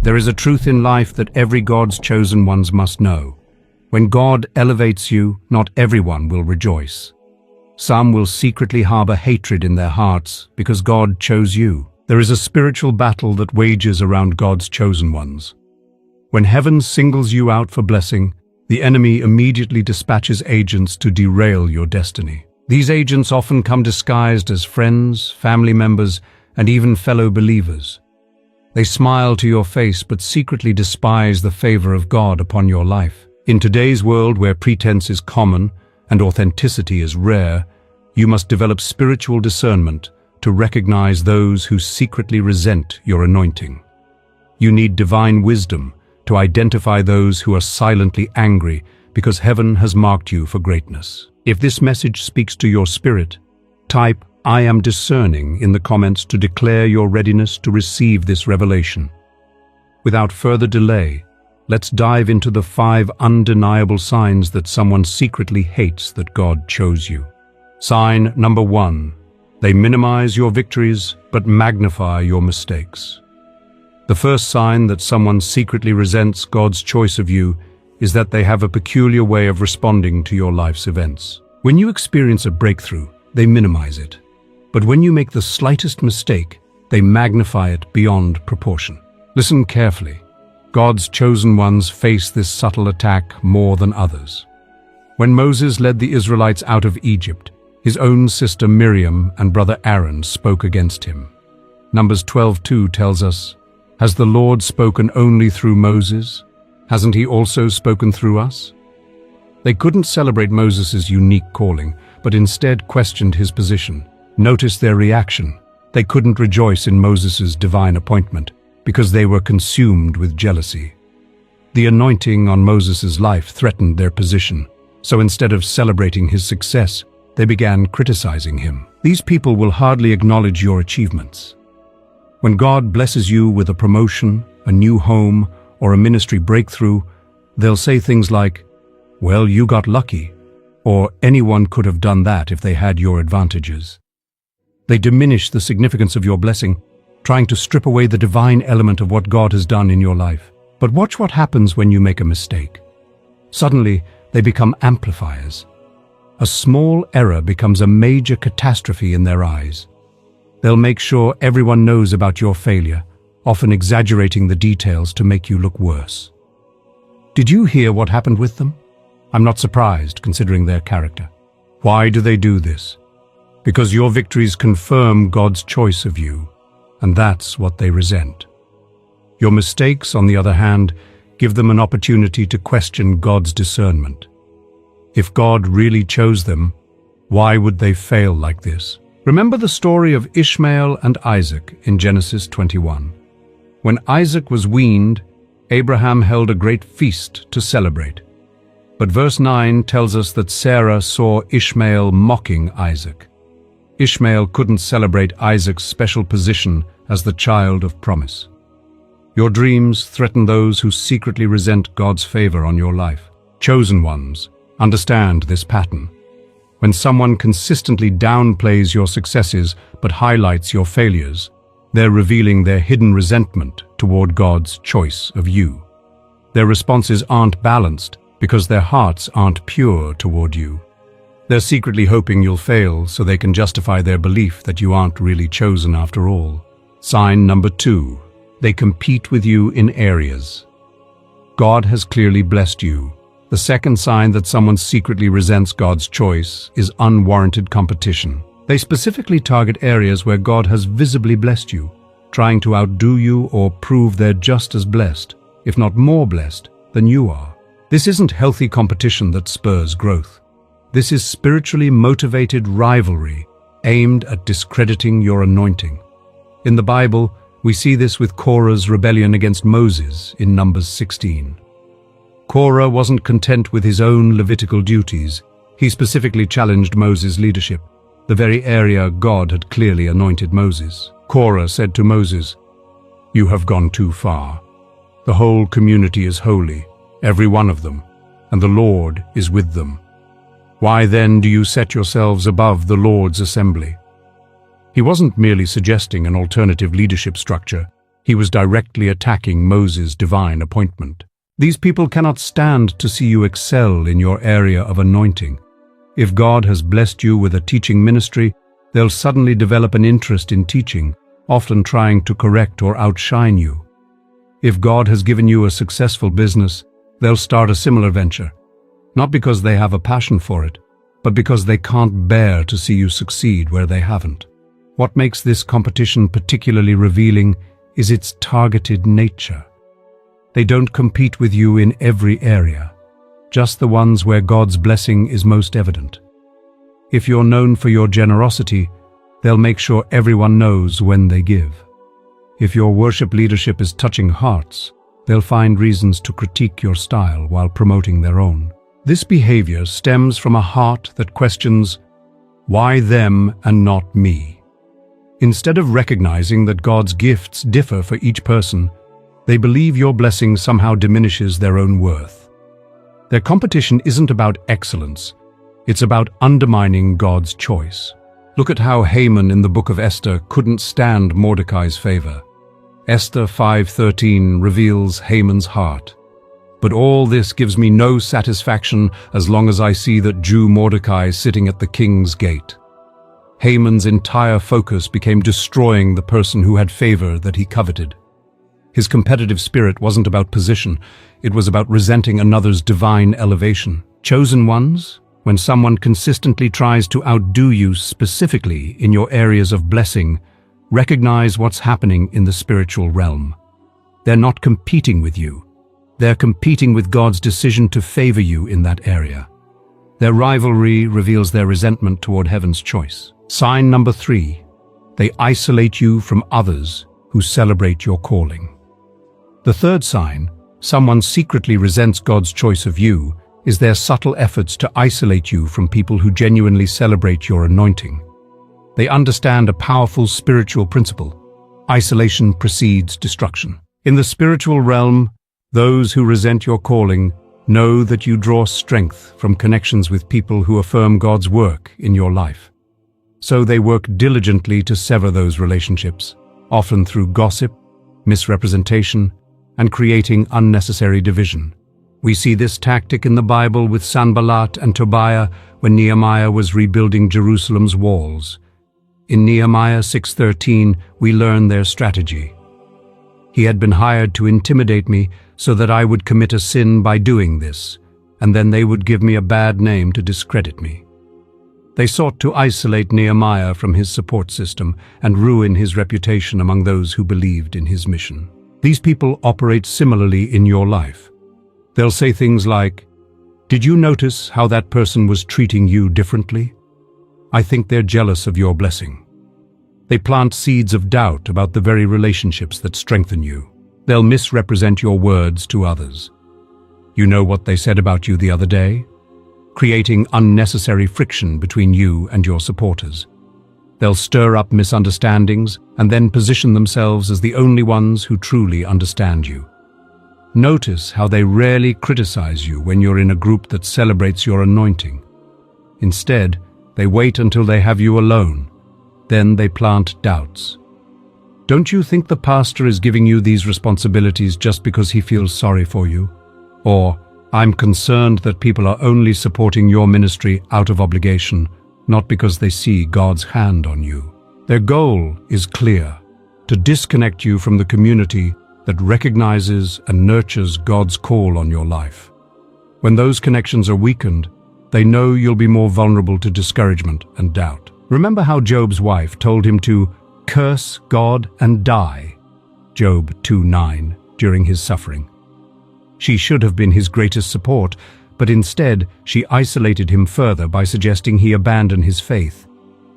There is a truth in life that every God's chosen ones must know. When God elevates you, not everyone will rejoice. Some will secretly harbor hatred in their hearts because God chose you. There is a spiritual battle that wages around God's chosen ones. When heaven singles you out for blessing, the enemy immediately dispatches agents to derail your destiny. These agents often come disguised as friends, family members, and even fellow believers. They smile to your face but secretly despise the favor of God upon your life. In today's world where pretense is common and authenticity is rare, you must develop spiritual discernment to recognize those who secretly resent your anointing. You need divine wisdom to identify those who are silently angry because heaven has marked you for greatness. If this message speaks to your spirit, type "I am discerning" in the comments to declare your readiness to receive this revelation. Without further delay, let's dive into the 5 undeniable signs that someone secretly hates that God chose you. Sign number 1. They minimize your victories but magnify your mistakes. The first sign that someone secretly resents God's choice of you is that they have a peculiar way of responding to your life's events. When you experience a breakthrough, they minimize it. But when you make the slightest mistake, they magnify it beyond proportion. Listen carefully. God's chosen ones face this subtle attack more than others. When Moses led the Israelites out of Egypt, his own sister Miriam and brother Aaron spoke against him. Numbers 12:2 tells us, "Has the Lord spoken only through Moses? Hasn't he also spoken through us?" They couldn't celebrate Moses' unique calling, but instead questioned his position. Notice their reaction. They couldn't rejoice in Moses' divine appointment because they were consumed with jealousy. The anointing on Moses' life threatened their position, so instead of celebrating his success, they began criticizing him. These people will hardly acknowledge your achievements. When God blesses you with a promotion, a new home, or a ministry breakthrough, they'll say things like, "Well, you got lucky," or "Anyone could have done that if they had your advantages." They diminish the significance of your blessing, trying to strip away the divine element of what God has done in your life. But watch what happens when you make a mistake. Suddenly, they become amplifiers. A small error becomes a major catastrophe in their eyes. They'll make sure everyone knows about your failure, often exaggerating the details to make you look worse. Did you hear what happened with them? I'm not surprised, considering their character. Why do they do this? Because your victories confirm God's choice of you, and that's what they resent. Your mistakes, on the other hand, give them an opportunity to question God's discernment. If God really chose them, why would they fail like this? Remember the story of Ishmael and Isaac in Genesis 21. When Isaac was weaned, Abraham held a great feast to celebrate. But verse 9 tells us that Sarah saw Ishmael mocking Isaac. Ishmael couldn't celebrate Isaac's special position as the child of promise. Your dreams threaten those who secretly resent God's favor on your life. Chosen ones, understand this pattern. When someone consistently downplays your successes but highlights your failures, they're revealing their hidden resentment toward God's choice of you. Their responses aren't balanced because their hearts aren't pure toward you. They're secretly hoping you'll fail so they can justify their belief that you aren't really chosen after all. Sign number 2. They compete with you in areas. God has clearly blessed you. The second sign that someone secretly resents God's choice is unwarranted competition. They specifically target areas where God has visibly blessed you, trying to outdo you or prove they're just as blessed, if not more blessed, than you are. This isn't healthy competition that spurs growth. This is spiritually motivated rivalry aimed at discrediting your anointing. In the Bible, we see this with Korah's rebellion against Moses in Numbers 16. Korah wasn't content with his own Levitical duties. He specifically challenged Moses' leadership, the very area God had clearly anointed Moses. Korah said to Moses, "You have gone too far. The whole community is holy, every one of them, and the Lord is with them. Why then do you set yourselves above the Lord's assembly?" He wasn't merely suggesting an alternative leadership structure. He was directly attacking Moses' divine appointment. These people cannot stand to see you excel in your area of anointing. If God has blessed you with a teaching ministry, they'll suddenly develop an interest in teaching, often trying to correct or outshine you. If God has given you a successful business, they'll start a similar venture, not because they have a passion for it, but because they can't bear to see you succeed where they haven't. What makes this competition particularly revealing is its targeted nature. They don't compete with you in every area, just the ones where God's blessing is most evident. If you're known for your generosity, they'll make sure everyone knows when they give. If your worship leadership is touching hearts, they'll find reasons to critique your style while promoting their own. This behavior stems from a heart that questions, why them and not me? Instead of recognizing that God's gifts differ for each person, they believe your blessing somehow diminishes their own worth. Their competition isn't about excellence, it's about undermining God's choice. Look at how Haman in the book of Esther couldn't stand Mordecai's favor. Esther 5:13 reveals Haman's heart. But all this gives me no satisfaction as long as I see that Jew Mordecai sitting at the king's gate. Haman's entire focus became destroying the person who had favor that he coveted. His competitive spirit wasn't about position, it was about resenting another's divine elevation. Chosen ones, when someone consistently tries to outdo you specifically in your areas of blessing, recognize what's happening in the spiritual realm. They're not competing with you. They're competing with God's decision to favor you in that area. Their rivalry reveals their resentment toward heaven's choice. Sign number 3, they isolate you from others who celebrate your calling. The third sign, someone secretly resents God's choice of you, is their subtle efforts to isolate you from people who genuinely celebrate your anointing. They understand a powerful spiritual principle: isolation precedes destruction. In the spiritual realm, those who resent your calling know that you draw strength from connections with people who affirm God's work in your life. So they work diligently to sever those relationships, often through gossip, misrepresentation, and creating unnecessary division. We see this tactic in the Bible with Sanballat and Tobiah when Nehemiah was rebuilding Jerusalem's walls. In Nehemiah 6:13, we learn their strategy. He had been hired to intimidate me so that I would commit a sin by doing this, and then they would give me a bad name to discredit me. They sought to isolate Nehemiah from his support system and ruin his reputation among those who believed in his mission. These people operate similarly in your life. They'll say things like, "Did you notice how that person was treating you differently? I think they're jealous of your blessing." They plant seeds of doubt about the very relationships that strengthen you. They'll misrepresent your words to others. You know what they said about you the other day? Creating unnecessary friction between you and your supporters. They'll stir up misunderstandings and then position themselves as the only ones who truly understand you. Notice how they rarely criticize you when you're in a group that celebrates your anointing. Instead, they wait until they have you alone. Then they plant doubts. Don't you think the pastor is giving you these responsibilities just because he feels sorry for you? Or, "I'm concerned that people are only supporting your ministry out of obligation, not because they see God's hand on you." Their goal is clear: to disconnect you from the community that recognizes and nurtures God's call on your life. When those connections are weakened, they know you'll be more vulnerable to discouragement and doubt. Remember how Job's wife told him to curse God and die, Job 2:9, during his suffering. She should have been his greatest support, but instead she isolated him further by suggesting he abandon his faith.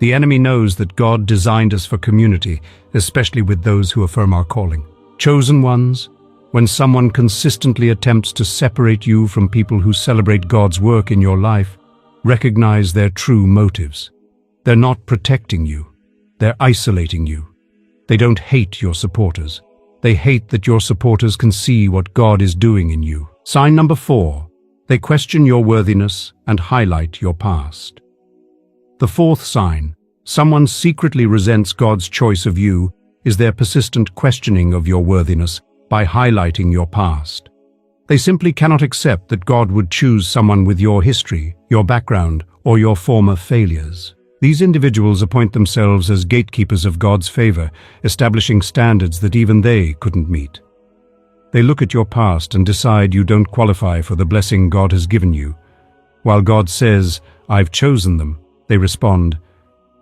The enemy knows that God designed us for community, especially with those who affirm our calling. Chosen ones, when someone consistently attempts to separate you from people who celebrate God's work in your life, recognize their true motives. They're not protecting you. They're isolating you. They don't hate your supporters. They hate that your supporters can see what God is doing in you. Sign number 4, they question your worthiness and highlight your past. The fourth sign, someone secretly resents God's choice of you, is their persistent questioning of your worthiness by highlighting your past. They simply cannot accept that God would choose someone with your history, your background, or your former failures. These individuals appoint themselves as gatekeepers of God's favor, establishing standards that even they couldn't meet. They look at your past and decide you don't qualify for the blessing God has given you. While God says, "I've chosen them," they respond,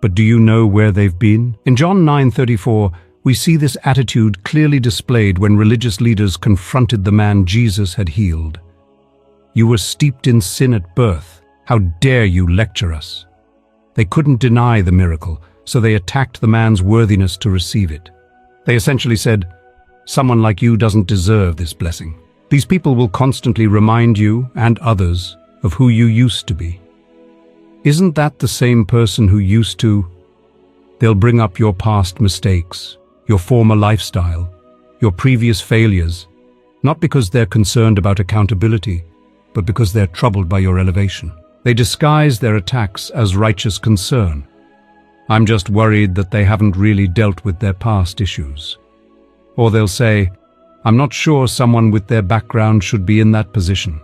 "But do you know where they've been?" In John 9:34, we see this attitude clearly displayed when religious leaders confronted the man Jesus had healed. "You were steeped in sin at birth. How dare you lecture us?" They couldn't deny the miracle, so they attacked the man's worthiness to receive it. They essentially said, "Someone like you doesn't deserve this blessing." These people will constantly remind you and others of who you used to be. Isn't that the same person who used to? They'll bring up your past mistakes, your former lifestyle, your previous failures, not because they're concerned about accountability, but because they're troubled by your elevation. They disguise their attacks as righteous concern. "I'm just worried that they haven't really dealt with their past issues." Or they'll say, "I'm not sure someone with their background should be in that position."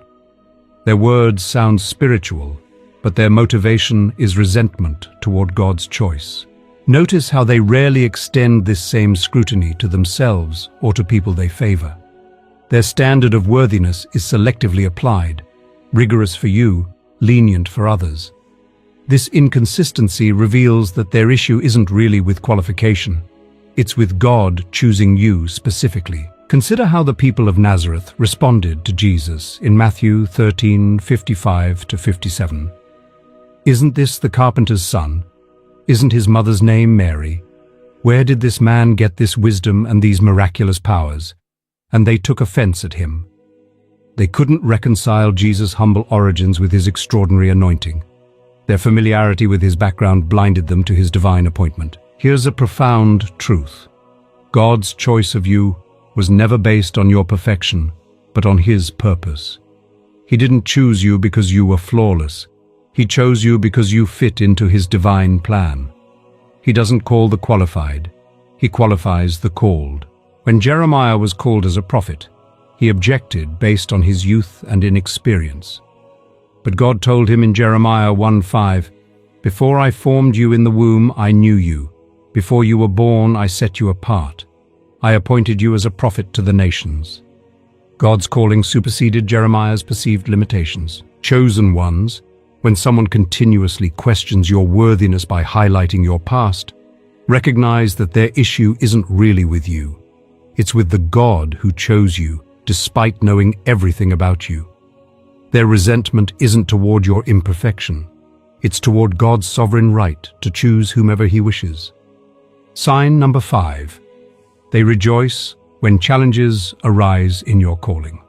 Their words sound spiritual, but their motivation is resentment toward God's choice. Notice how they rarely extend this same scrutiny to themselves or to people they favor. Their standard of worthiness is selectively applied, rigorous for you, lenient for others. This inconsistency reveals that their issue isn't really with qualification. It's with God choosing you specifically. Consider how the people of Nazareth responded to Jesus in Matthew 13:55-57. "Isn't this the carpenter's son? Isn't his mother's name Mary? Where did this man get this wisdom and these miraculous powers?" And they took offense at him. They couldn't reconcile Jesus' humble origins with his extraordinary anointing. Their familiarity with his background blinded them to his divine appointment. Here's a profound truth. God's choice of you was never based on your perfection, but on his purpose. He didn't choose you because you were flawless. He chose you because you fit into his divine plan. He doesn't call the qualified. He qualifies the called. When Jeremiah was called as a prophet, he objected based on his youth and inexperience. But God told him in Jeremiah 1:5, "Before I formed you in the womb, I knew you. Before you were born, I set you apart. I appointed you as a prophet to the nations." God's calling superseded Jeremiah's perceived limitations. Chosen ones, when someone continuously questions your worthiness by highlighting your past, recognize that their issue isn't really with you. It's with the God who chose you, despite knowing everything about you. Their resentment isn't toward your imperfection. It's toward God's sovereign right to choose whomever he wishes. Sign number 5. They rejoice when challenges arise in your calling.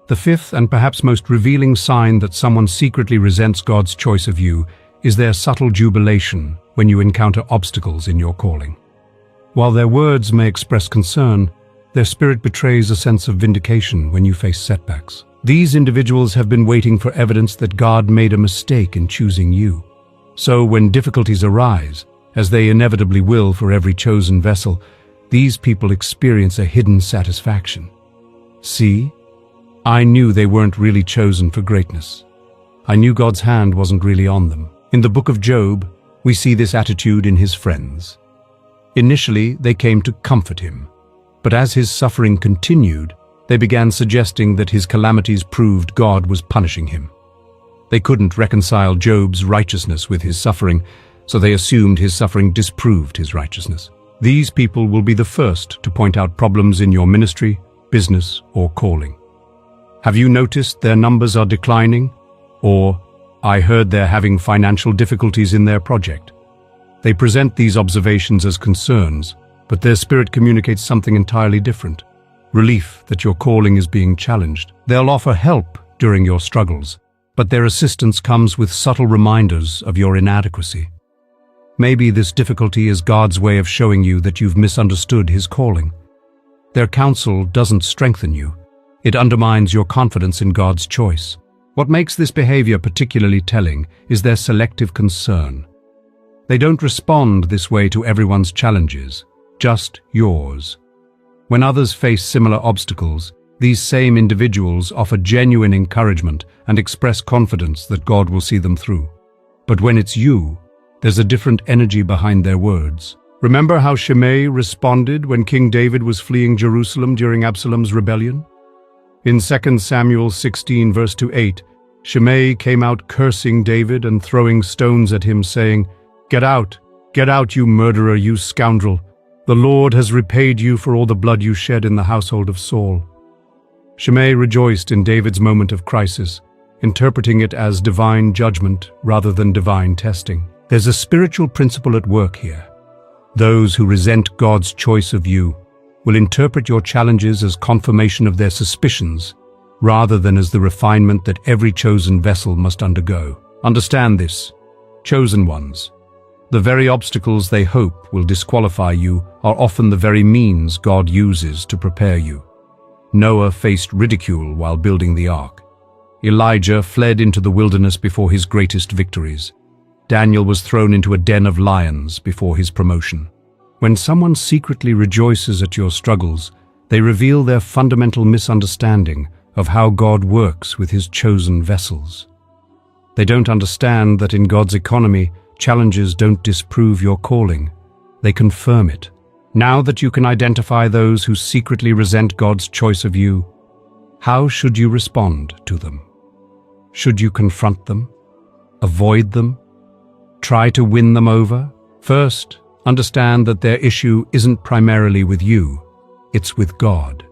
The fifth and perhaps most revealing sign that someone secretly resents God's choice of you is their subtle jubilation when you encounter obstacles in your calling. While their words may express concern, their spirit betrays a sense of vindication when you face setbacks. These individuals have been waiting for evidence that God made a mistake in choosing you. So when difficulties arise, as they inevitably will for every chosen vessel, these people experience a hidden satisfaction. "See, I knew they weren't really chosen for greatness. I knew God's hand wasn't really on them." In the book of Job, we see this attitude in his friends. Initially, they came to comfort him, but as his suffering continued, they began suggesting that his calamities proved God was punishing him. They couldn't reconcile Job's righteousness with his suffering, so they assumed his suffering disproved his righteousness. These people will be the first to point out problems in your ministry, business, or calling. Have you noticed their numbers are declining? Or, "I heard they're having financial difficulties in their project." They present these observations as concerns, but their spirit communicates something entirely different. Relief that your calling is being challenged. They'll offer help during your struggles, but their assistance comes with subtle reminders of your inadequacy. Maybe this difficulty is God's way of showing you that you've misunderstood his calling. Their counsel doesn't strengthen you. It undermines your confidence in God's choice. What makes this behavior particularly telling is their selective concern. They don't respond this way to everyone's challenges, just yours. When others face similar obstacles, these same individuals offer genuine encouragement and express confidence that God will see them through. But when it's you, there's a different energy behind their words. Remember how Shimei responded when King David was fleeing Jerusalem during Absalom's rebellion? In 2 Samuel 16 verse 8, Shimei came out cursing David and throwing stones at him, saying, Get out, you murderer, you scoundrel. The Lord has repaid you for all the blood you shed in the household of Saul." Shimei rejoiced in David's moment of crisis, interpreting it as divine judgment rather than divine testing. There's a spiritual principle at work here. Those who resent God's choice of you will interpret your challenges as confirmation of their suspicions, rather than as the refinement that every chosen vessel must undergo. Understand this, chosen ones. The very obstacles they hope will disqualify you are often the very means God uses to prepare you. Noah faced ridicule while building the ark. Elijah fled into the wilderness before his greatest victories. Daniel was thrown into a den of lions before his promotion. When someone secretly rejoices at your struggles, they reveal their fundamental misunderstanding of how God works with his chosen vessels. They don't understand that in God's economy, challenges don't disprove your calling, they confirm it. Now that you can identify those who secretly resent God's choice of you, how should you respond to them? Should you confront them? Avoid them? Try to win them over? First, understand that their issue isn't primarily with you, it's with God.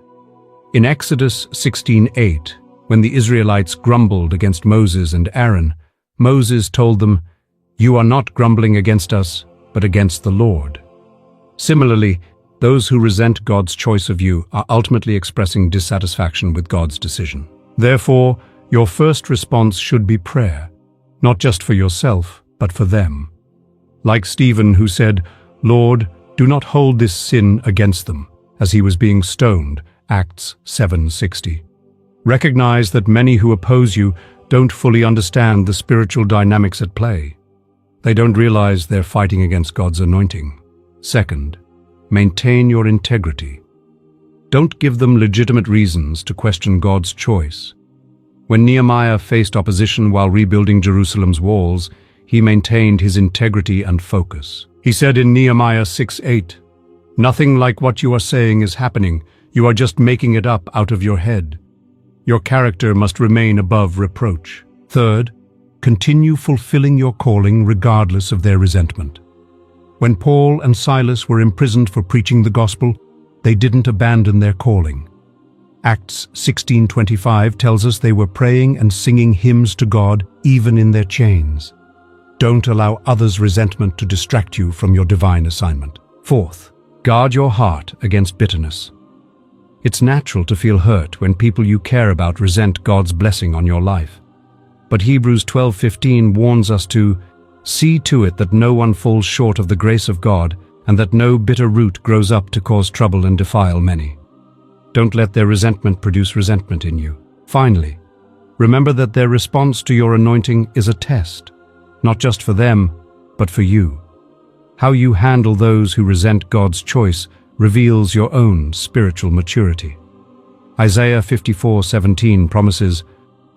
In Exodus 16:8, when the Israelites grumbled against Moses and Aaron, Moses told them, "You are not grumbling against us, but against the Lord." Similarly, those who resent God's choice of you are ultimately expressing dissatisfaction with God's decision. Therefore, your first response should be prayer, not just for yourself, but for them. Like Stephen, who said, "Lord, do not hold this sin against them," as he was being stoned, Acts 7:60. Recognize that many who oppose you don't fully understand the spiritual dynamics at play. They don't realize they're fighting against God's anointing. Second, maintain your integrity. Don't give them legitimate reasons to question God's choice. When Nehemiah faced opposition while rebuilding Jerusalem's walls, he maintained his integrity and focus. He said in Nehemiah 6:8, "Nothing like what you are saying is happening. You are just making it up out of your head." Your character must remain above reproach. Third, continue fulfilling your calling regardless of their resentment. When Paul and Silas were imprisoned for preaching the gospel, they didn't abandon their calling. Acts 16:25 tells us they were praying and singing hymns to God even in their chains. Don't allow others' resentment to distract you from your divine assignment. Fourth, guard your heart against bitterness. It's natural to feel hurt when people you care about resent God's blessing on your life. But Hebrews 12:15 warns us to see to it that no one falls short of the grace of God and that no bitter root grows up to cause trouble and defile many. Don't let their resentment produce resentment in you. Finally, remember that their response to your anointing is a test, not just for them, but for you. How you handle those who resent God's choice reveals your own spiritual maturity. Isaiah 54:17 promises,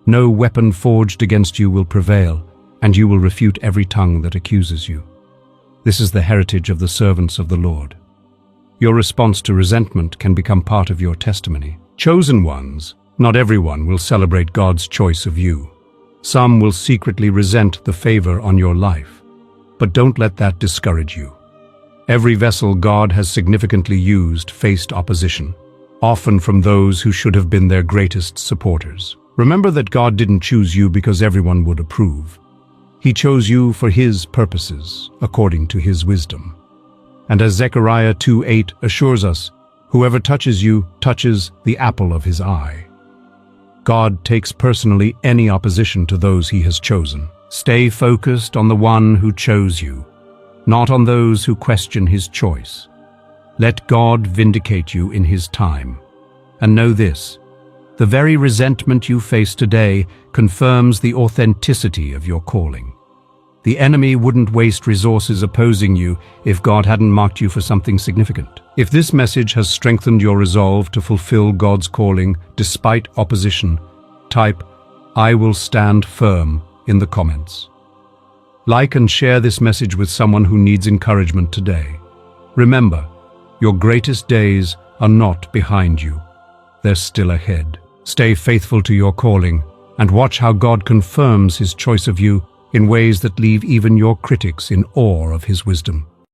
"No weapon forged against you will prevail, and you will refute every tongue that accuses you." This is the heritage of the servants of the Lord. Your response to resentment can become part of your testimony. Chosen ones, not everyone will celebrate God's choice of you. Some will secretly resent the favor on your life. But don't let that discourage you. Every vessel God has significantly used faced opposition, often from those who should have been their greatest supporters. Remember that God didn't choose you because everyone would approve. He chose you for His purposes, according to His wisdom. And as Zechariah 2:8 assures us, whoever touches you touches the apple of His eye. God takes personally any opposition to those He has chosen. Stay focused on the one who chose you, not on those who question His choice. Let God vindicate you in His time. And know this, the very resentment you face today confirms the authenticity of your calling. The enemy wouldn't waste resources opposing you if God hadn't marked you for something significant. If this message has strengthened your resolve to fulfill God's calling despite opposition, type, "I will stand firm" in the comments. Like and share this message with someone who needs encouragement today. Remember, your greatest days are not behind you. They're still ahead. Stay faithful to your calling and watch how God confirms His choice of you in ways that leave even your critics in awe of His wisdom.